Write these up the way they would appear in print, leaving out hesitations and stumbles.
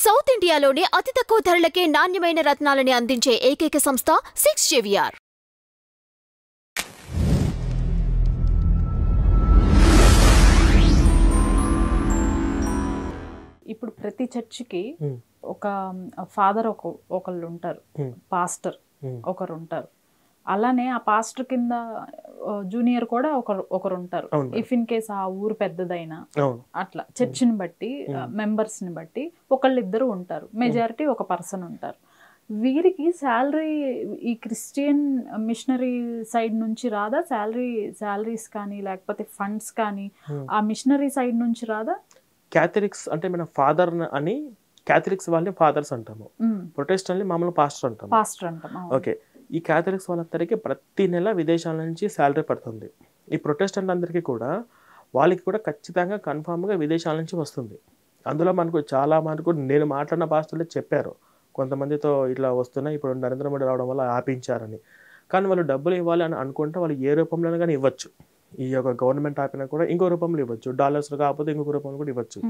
South ఇండియాలోనే అతి తక్కువ ధరలకే నాణ్యమైన రత్నాలని అందించే ఏకైక సంస్థ 6JVR. ఇప్పుడు ప్రతి చర్చికి ఒక ఫాదర్ ఒకళ్ళు ఉంటారు, పాస్టర్ ఒకరు ఉంటారు. అలానే ఆ పాస్టర్ కింద జూనియర్ కూడా ఒకరు ఉంటారు. ఇఫ్ ఇన్ కేస్ ఆ ఊరు పెద్దదైనా అట్లా చర్చిని బట్టి మెంబర్స్ ని బట్టి ఒకళ్ళిద్దరు ఉంటారు, మెజారిటీ ఒక పర్సన్ ఉంటారు. వీరికి శాలరీ ఈ క్రిస్టియన్ మిషనరీ సైడ్ నుంచి రాదా? శాలరీస్ కానీ లేకపోతే ఫండ్స్ కానీ ఆ మిషనరీ సైడ్ నుంచి రాదా? క్యాథలిక్స్ అంటే మన ఫాదర్ అని క్యాథలిక్స్ వాళ్ళని ఫాదర్స్ అంటాము, ప్రొటెస్టెంట్ని మామూలు పాస్టర్ అంటాము. ఓకే, ఈ క్యాథలిక్స్ వాళ్ళందరికీ ప్రతి నెల విదేశాల నుంచి శాలరీ పడుతుంది. ఈ ప్రొటెస్టెంట్ అందరికీ కూడా వాళ్ళకి కూడా ఖచ్చితంగా కన్ఫామ్గా విదేశాల నుంచి వస్తుంది. అందులో మనకు చాలా మనకు నేను మాట్లాడిన పాస్టర్లు చెప్పారు, కొంతమందితో ఇట్లా వస్తున్నాయి, ఇప్పుడు నరేంద్ర మోడీ రావడం వల్ల ఆపించారని. కానీ వాళ్ళు డబ్బులు ఇవ్వాలి అని అనుకుంటే వాళ్ళు ఏ రూపంలోనే కానీ ఇవ్వచ్చు. ఈ యొక్క గవర్నమెంట్ ఆపినా కూడా ఇంకో రూపంలో ఇవ్వచ్చు, డాలర్స్ కాకపోతే ఇంకొక రూపంలో కూడా ఇవ్వచ్చు.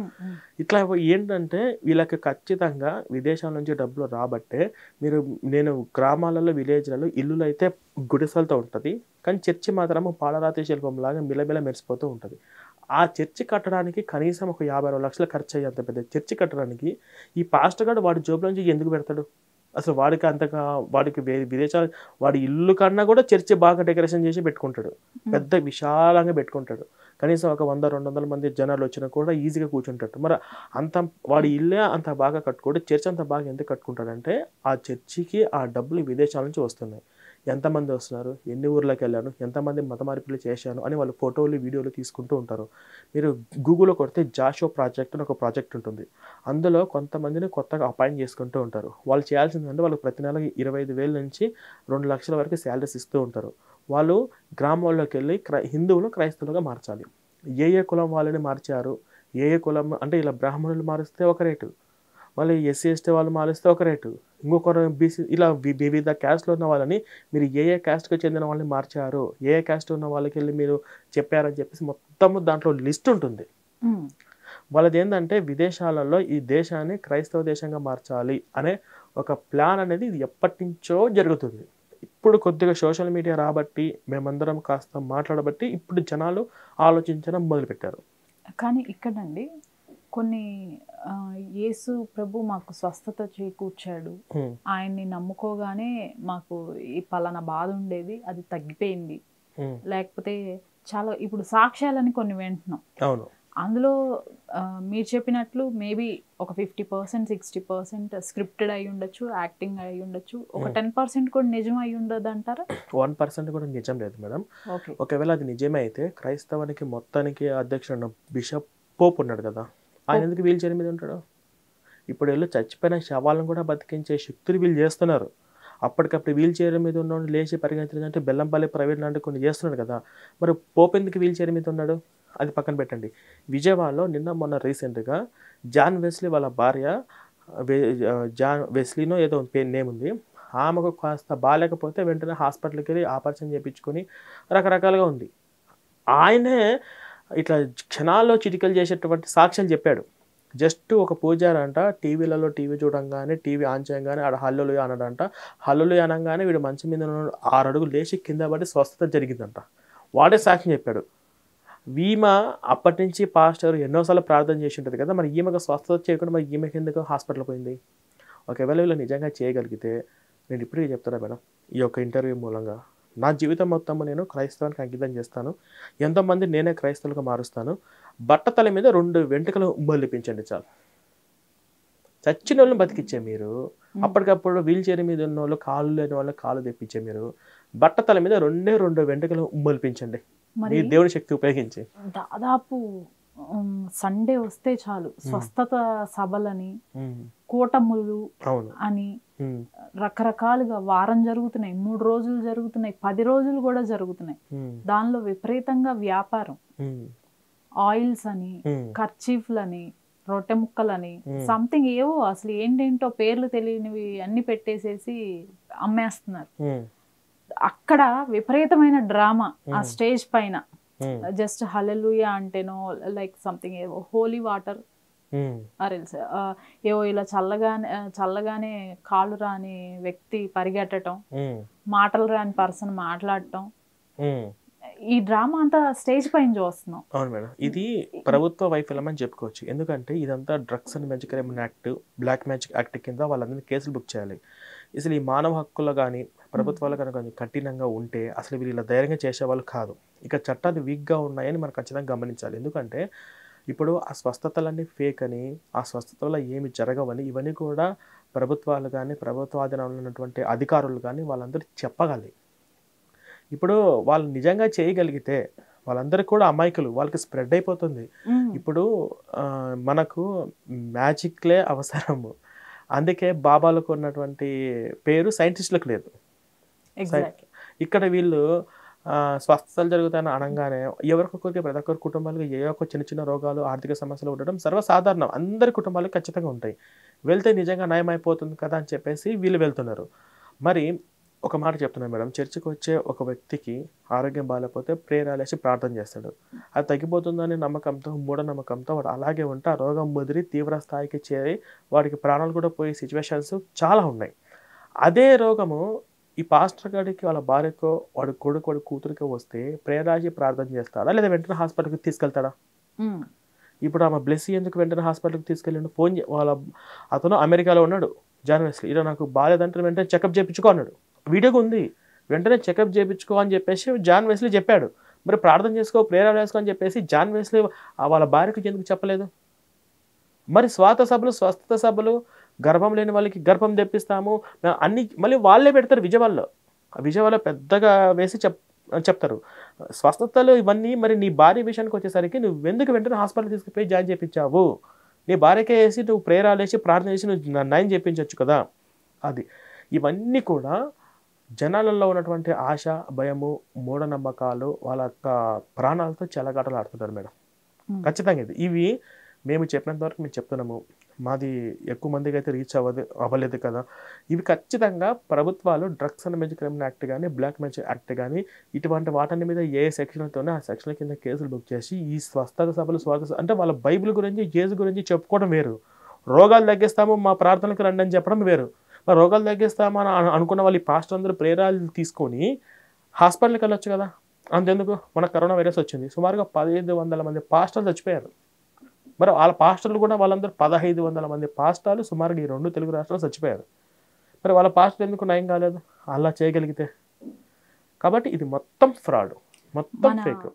ఇట్లా ఏంటంటే వీళ్ళకి ఖచ్చితంగా విదేశాల నుంచి డబ్బులు రాబట్టే నేను గ్రామాలలో విలేజ్లలో ఇల్లులు అయితే గుడిసెలతో ఉంటుంది, కానీ చర్చి మాత్రము పాలరాతి శిల్పంలాగా మిలమిల మెరిసిపోతూ ఉంటుంది. ఆ చర్చి కట్టడానికి కనీసం ఒక 50-60 లక్షలు ఖర్చు అయ్యేంత పెద్ద చర్చి కట్టడానికి ఈ పాస్టర్ గారు వాడి జోబుల నుంచి ఎందుకు పెడతాడు? అసలు వాడికి అంతగా వాడికి విదేశాలు వాడి ఇల్లు కన్నా కూడా చర్చి బాగా డెకరేషన్ చేసి పెట్టుకుంటాడు, పెద్ద విశాలంగా పెట్టుకుంటాడు. కనీసం ఒక 100-200 మంది జనాలు వచ్చినా కూడా ఈజీగా కూర్చుంటాడు. మరి అంత వాడి ఇల్లే అంత బాగా కట్టుకోడు, చర్చ్ అంత బాగా ఎందుకు కట్టుకుంటాడంటే ఆ చర్చికి ఆ డబ్బులు విదేశాల నుంచి వస్తున్నాయి. ఎంతమంది వస్తున్నారు, ఎన్ని ఊర్లోకి వెళ్ళాను, ఎంతమంది మత మార్పులు చేశాను అని వాళ్ళు ఫోటోలు వీడియోలు తీసుకుంటూ ఉంటారు. మీరు గూగుల్లో కొడితే జాషో ప్రాజెక్ట్ అని ఒక ప్రాజెక్ట్ ఉంటుంది, అందులో కొంతమందిని కొత్తగా అపాయింట్ చేసుకుంటూ ఉంటారు. వాళ్ళు చేయాల్సిందంటే వాళ్ళకి ప్రతి నెల 25,000 నుంచి 2 లక్షల వరకు శాలరీస్ ఇస్తూ ఉంటారు. వాళ్ళు గ్రామాల్లోకి వెళ్ళి హిందువులు క్రైస్తవులుగా మార్చాలి. ఏ కులం వాళ్ళని మార్చారు, ఏ కులం అంటే ఇలా బ్రాహ్మణులు మారిస్తే ఒక రేటు, మళ్ళీ ఎస్సీ ఎస్టీ వాళ్ళు మారిస్తే ఒక రేటు, ఇంకొకరు బీసీ, ఇలా వివిధ క్యాస్ట్లో ఉన్న వాళ్ళని మీరు ఏ క్యాస్ట్కి చెందిన వాళ్ళని మార్చారు, ఏ క్యాస్ట్ ఉన్న వాళ్ళకి వెళ్ళి మీరు చెప్పారని చెప్పేసి మొత్తము దాంట్లో లిస్ట్ ఉంటుంది. వాళ్ళది ఏంటంటే విదేశాలలో ఈ దేశాన్ని క్రైస్తవ దేశంగా మార్చాలి అనే ఒక ప్లాన్ అనేది ఇది ఎప్పటి నుంచో జరుగుతుంది. ఇప్పుడు కొద్దిగా సోషల్ మీడియా రాబట్టి మేమందరం కాస్త మాట్లాడబట్టి ఇప్పుడు జనాలు ఆలోచించడం మొదలుపెట్టారు. కానీ ఇక్కడండి కొన్ని యేసు ప్రభు మాకు స్వస్థత చేకూర్చాడు, ఆయన్ని నమ్ముకోగానే మాకు ఈ పలానా బాధ ఉండేది అది తగ్గిపోయింది, లేకపోతే చాలా ఇప్పుడు సాక్ష్యాలని కొన్ని వింటున్నాం. అవును, అందులో మీరు చెప్పినట్లు మేబీ ఒక 50%, 60% స్క్రిప్టెడ్ అయి ఉండొచ్చు, యాక్టింగ్ అయి ఉండొచ్చు, ఒక 10% కూడా నిజం అయి ఉండదు అంటారా? 1% కూడా నిజం లేదు మేడం. ఒకవేళ అది నిజమే అయితే క్రైస్తవానికి మొత్తానికి అధ్యక్షుడు బిషప్ పోప్ ఉన్నాడు కదా, ఆయన ఎందుకు వీల్ చైర్ మీద ఉంటాడు? ఇప్పుడు వీళ్ళు చచ్చిపోయిన శవాలను కూడా బతికించే శక్తులు వీళ్ళు చేస్తున్నారు. అప్పటికప్పుడు వీల్ చైర్ మీద ఉన్నవాడు లేచి పరిగెత్తిందంటే బెల్లంపల్లి ప్రైవేట్ లాంటి కొన్ని చేస్తున్నాడు కదా, మరి పోప్ ఎందుకు వీల్ చైర్ మీద ఉన్నాడు? అది పక్కన పెట్టండి. విజయవాడలో మొన్న రీసెంట్గా జాన్ వెస్లీ వాళ్ళ భార్య జాన్ వెస్లీనో ఏదో నేమ్ ఉంది, ఆమెకు కాస్త బాగాలేకపోతే వెంటనే హాస్పిటల్కి వెళ్ళి ఆపరేషన్ చేయించుకొని రకరకాలుగా ఉంది. ఆయనే ఇట్లా క్షణాల్లో చిటికలు చేసేటువంటి సాక్ష్యాలు చెప్పాడు. జస్ట్ ఒక పూజారి అంట టీవీలలో టీవీ చూడంగానే టీవీ ఆన్ చేయగానే ఆడ హల్లులు అనడంట, హల్లులు అనగానే వీడు మంచం మీద 6 అడుగులు లేచి కింద పడి స్వస్థత జరిగిందంట. వాడే సాక్ష్యం చెప్పాడు. ఈమె అప్పటి నుంచి పాస్టర్ ఎన్నోసార్లు ప్రార్థన చేసి ఉంటుంది కదా, మరి ఈమెకు స్వస్థత చేయకుండా మరి ఈమెకి ఎందుకు హాస్పిటల్ పోయింది? ఒకవేళ వీళ్ళు నిజంగా చేయగలిగితే నేను ఇప్పటికీ చెప్తున్నా మేడం, ఈ యొక్క ఇంటర్వ్యూ మూలంగా నా జీవితం మొత్తం నేను క్రైస్తవానికి అంకితం చేస్తాను, ఎంతోమంది నేనే క్రైస్తవులుగా మారుస్తాను. బట్టతల మీద 2 వెంట్రుకలు ఉమ్మలిపించండి చాలు, చచ్చిన వాళ్ళని బతికిచ్చే మీరు. అప్పటికప్పుడు వీల్ చైర్ మీద ఉన్న వాళ్ళు, కాళ్ళు లేని వాళ్ళు కాళ్ళు తెప్పించే మీరు బట్టతల మీద 2 వెంట్రుకలు ఉమ్మలిపించండి మీ దేవుని శక్తి ఉపయోగించి. దాదాపు సండే వస్తే చాలు స్వస్థత సభలని, కూటములు అని రకరకాలుగా వారం జరుగుతున్నాయి, 3 రోజులు జరుగుతున్నాయి, 10 రోజులు కూడా జరుగుతున్నాయి. దానిలో విపరీతంగా వ్యాపారం, ఆయిల్స్ అని, కర్చీఫ్లని, రొట్టె ముక్కలని, సంథింగ్ ఏవో అసలు ఏంటేంటో పేర్లు తెలియనివి అన్ని పెట్టేసేసి అమ్మేస్తున్నారు. అక్కడ విపరీతమైన డ్రామా ఆ స్టేజ్ పైన. జస్ట్ హల్లెలూయా అంటేనో లైక్ సంథింగ్ ఏవో హోలీ వాటర్ రీల్స్. ఏవో ఇలా చల్లగానే కాళ్ళు రాని వ్యక్తి పరిగెట్టడం, మాటలు రాని పర్సన్ మాట్లాడటం, ఈ డ్రామా అంతా స్టేజ్ పైన చూస్తున్నాం. అవును మేడం, ఇది ప్రభుత్వ వైఫల్యం అని చెప్పుకోవచ్చు. ఎందుకంటే ఇదంతా drugs and magic crime act, black magic act కింద వాళ్ళందరినీ కేసులు బుక్ చేయాలి. అసలు ఈ మానవ హక్కులు కానీ ప్రభుత్వాలు కనుక కొంచెం కఠినంగా ఉంటే అసలు వీళ్ళు ఇలా ధైర్యంగా చేసేవాళ్ళు కాదు. ఇక చట్టాలు వీక్గా ఉన్నాయని మనం ఖచ్చితంగా గమనించాలి. ఎందుకంటే ఇప్పుడు ఆ స్వస్థతలన్నీ ఫేక్ అని, ఆ స్వస్థతలో ఏమి జరగవని, ఇవన్నీ కూడా ప్రభుత్వాలు కానీ ప్రభుత్వాధీనంలో ఉన్నటువంటి అధికారులు కానీ వాళ్ళందరూ చెప్పగలి. ఇప్పుడు వాళ్ళు నిజంగా చేయగలిగితే వాళ్ళందరికీ కూడా అమాయకులు, వాళ్ళకి స్ప్రెడ్ అయిపోతుంది. ఇప్పుడు మనకు మ్యాజిక్లే అవసరము, అందుకే బాబాలకు ఉన్నటువంటి పేరు సైంటిస్టులకు లేదు. ఇక్కడ వీళ్ళు స్వస్థతలు జరుగుతాయని అనగానే ఎవరికొకరికి ప్రతి ఒక్కరి కుటుంబాలకు ఏ ఒక్క చిన్న చిన్న రోగాలు, ఆర్థిక సమస్యలు ఉండడం సర్వసాధారణం, అందరి కుటుంబాలకు ఖచ్చితంగా ఉంటాయి. వెళ్తే నిజంగా నయం అయిపోతుంది కదా అని చెప్పేసి వీళ్ళు వెళ్తున్నారు. మరి ఒక మాట చెప్తున్నాను మేడం, చర్చికి వచ్చే ఒక వ్యక్తికి ఆరోగ్యం బాగాలేకపోతే ప్రేయర్ వేసి ప్రార్థన చేస్తాడు. అది తగ్గిపోతుందని నమ్మకంతో, మూఢనమ్మకంతో వాడు అలాగే ఉంటే ఆ రోగం ముదిరి తీవ్ర స్థాయికి చేరి వాడికి ప్రాణాలు కూడా పోయే సిచ్యువేషన్స్ చాలా ఉన్నాయి. అదే రోగము ఈ పాస్టర్ గారికి వాళ్ళ భార్యకో వాడి కొడుకు వాడి కూతురికో వస్తే ప్రేయర్ రాసి ప్రార్థన చేస్తాడా లేదా వెంటనే హాస్పిటల్కి తీసుకెళ్తాడా? ఇప్పుడు ఆమె బ్లెస్సీ ఎందుకు వెంటనే హాస్పిటల్కి తీసుకెళ్ళండి? అతను అమెరికాలో ఉన్నాడు, జాన్ వెస్లీ, ఇలా నాకు బాగాలేదంటే వెంటనే చెకప్ చేయించుకో అన్నాడు. వీడియోగా ఉంది, వెంటనే చెకప్ చేయించుకో అని చెప్పేసి జాన్ వెస్లీ చెప్పాడు. మరి ప్రార్థన చేసుకో, ప్రేయర్ వేసుకో అని చెప్పేసి జాన్ వెస్లీ వాళ్ళ భార్యకు ఎందుకు చెప్పలేదు? మరి స్వస్థత సభలు గర్భం లేని వాళ్ళకి గర్భం తెప్పిస్తాము అన్ని మళ్ళీ వాళ్ళే పెడతారు. విజయవాడలో పెద్దగా వేసి చెప్తారు స్వస్థతలు ఇవన్నీ. మరి నీ భార్య విషయానికి వచ్చేసరికి నువ్వు ఎందుకు వెంటనే హాస్పిటల్ తీసుకుపోయి జాయిన్ చేయించావు? నీ భార్యకే వేసి నువ్వు ప్రేరాలు వేసి ప్రార్థన చేసి నువ్వు నయం చేయించవచ్చు కదా. అది ఇవన్నీ కూడా జనాలలో ఉన్నటువంటి ఆశ, భయము, మూఢనమ్మకాలు, వాళ్ళ యొక్క ప్రాణాలతో చెలగాటలు ఆడుతుంటారు మేడం. ఖచ్చితంగా ఇవి మేము చెప్పినంత వరకు మేము చెప్తున్నాము. మాది ఎక్కువ మందికి అయితే రీచ్ అవ్వలేదు కదా. ఇవి ఖచ్చితంగా ప్రభుత్వాలు drugs and magic crime act కానీ, బ్లాక్ మ్యాజిక్ యాక్ట్ కానీ ఇటువంటి వాటి మీద ఏ సెక్షన్తోనే ఆ సెక్షన్ కింద కేసులు బుక్ చేసి ఈ స్వస్థత సభలు అంటే వాళ్ళ బైబిల్ గురించి, యేసు గురించి చెప్పుకోవడం వేరు. రోగాలు తగ్గిస్తాము మా ప్రార్థనకు రండి అని చెప్పడం వేరు. మరి రోగాలు తగ్గిస్తామని అనుకున్న వాళ్ళు ఈ పాస్టర్ అందరూ ప్రేరాలు తీసుకొని హాస్పిటల్కి వెళ్ళొచ్చు కదా. అంతెందుకు, మన కరోనా వైరస్ వచ్చింది, సుమారుగా 1500 మంది పాస్టర్లు చచ్చిపోయారు. మరి వాళ్ళ పాస్టర్లు కూడా వాళ్ళందరూ 1500 మంది పాస్టర్లు సుమారుగా ఈ 2 తెలుగు రాష్ట్రాలు చచ్చిపోయారు. మరి వాళ్ళ పాస్టర్ ఎందుకు నయం కాలేదు అలా చేయగలిగితే? కాబట్టి ఇది మొత్తం ఫ్రాడ్, మొత్తం ఫేక్.